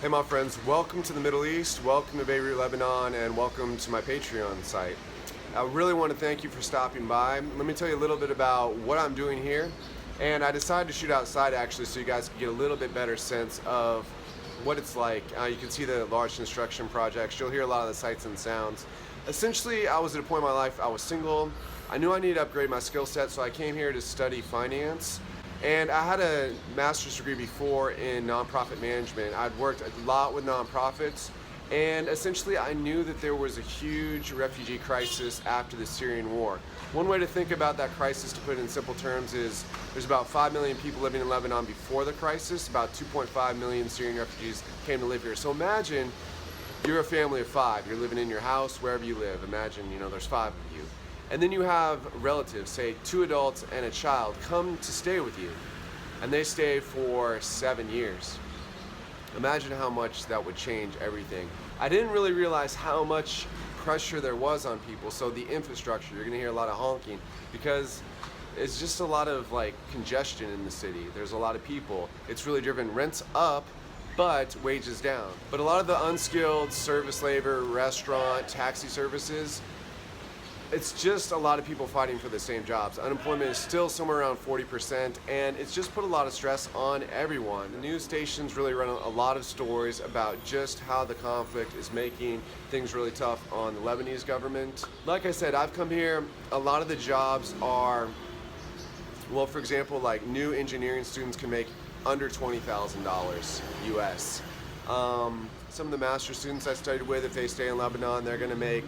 Hey my friends, welcome to the Middle East, welcome to Beirut, Lebanon, and welcome to my Patreon site. I really want to thank you for stopping by. Let me tell you a little bit about what I'm doing here. And I decided to shoot outside actually so you guys can get a little bit better sense of what it's like. You can see the large construction projects. You'll hear a lot of the sights and sounds. Essentially, I was at a point in my life, I was single. I knew I needed to upgrade my skill set, so I came here to study finance. And I had a master's degree before in nonprofit management. I'd worked a lot with nonprofits, and essentially I knew that there was a huge refugee crisis after the Syrian war. One way to think about that crisis, to put it in simple terms, is there's about 5 million people living in Lebanon before the crisis. About 2.5 million Syrian refugees came to live here. So imagine you're a family of 5. You're living in your house, wherever you live. Imagine, there's 5 of you. And then you have relatives, say 2 adults and a child, come to stay with you. And they stay for 7 years. Imagine how much that would change everything. I didn't really realize how much pressure there was on people. So the infrastructure, you're gonna hear a lot of honking because it's just a lot of congestion in the city. There's a lot of people. It's really driven rents up, but wages down. But a lot of the unskilled service labor, restaurant, taxi services, it's just a lot of people fighting for the same jobs. Unemployment is still somewhere around 40%, and it's just put a lot of stress on everyone. The news stations really run a lot of stories about just how the conflict is making things really tough on the Lebanese government. Like I said, I've come here, a lot of the jobs are, well, for example, new engineering students can make under $20,000 US. Some of the master's students I studied with, if they stay in Lebanon, they're gonna make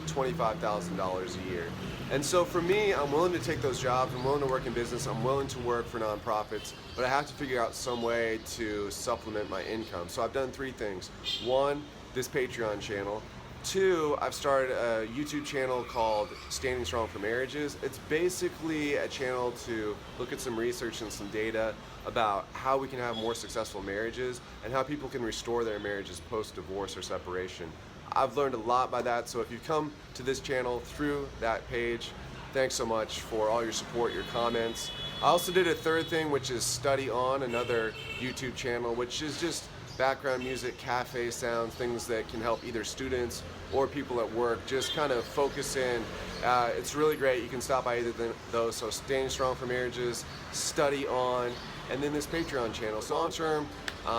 $25,000 a year. And so for me, I'm willing to take those jobs, I'm willing to work in business, I'm willing to work for nonprofits, but I have to figure out some way to supplement my income. So I've done 3 things. 1, this Patreon channel. 2, I've started a YouTube channel called Standing Strong for Marriages. It's basically a channel to look at some research and some data about how we can have more successful marriages and how people can restore their marriages post-divorce or separation. I've learned a lot by that, so if you come to this channel through that page, thanks so much for all your support, your comments. I also did a 3rd thing, which is Study On, another YouTube channel, which is just background music, cafe sounds, things that can help either students or people at work just kind of focus in. It's really great. You can stop by either of those. So Standing Strong for Marriages, Study On, and then this Patreon channel. So long term,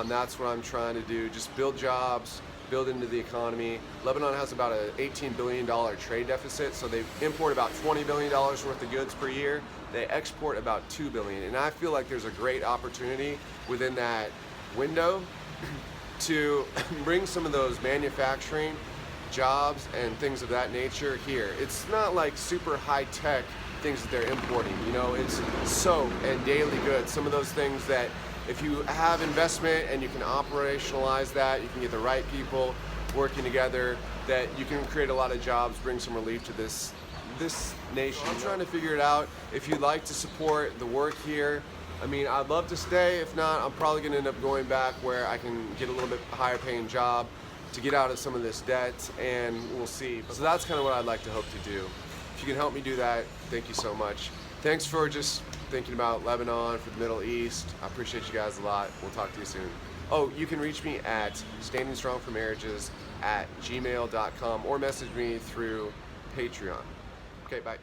that's what I'm trying to do. Just build jobs, build into the economy. Lebanon has about an $18 billion trade deficit, so they import about $20 billion worth of goods per year. They export about $2 billion, and I feel like there's a great opportunity within that window to bring some of those manufacturing jobs and things of that nature here. It's not like super high-tech things that they're importing, it's soap and daily goods, some of those things that if you have investment and you can operationalize that, you can get the right people working together, that you can create a lot of jobs, bring some relief to this nation. I'm trying to figure it out. If you'd like to support the work here, I'd love to stay. If not, I'm probably going to end up going back where I can get a little bit higher paying job to get out of some of this debt, and we'll see. So that's kind of what I'd like to hope to do. If you can help me do that, thank you so much. Thanks for just thinking about Lebanon, for the Middle East. I appreciate you guys a lot. We'll talk to you soon. Oh, you can reach me at standingstrongformarriages@gmail.com or message me through Patreon. Okay, bye.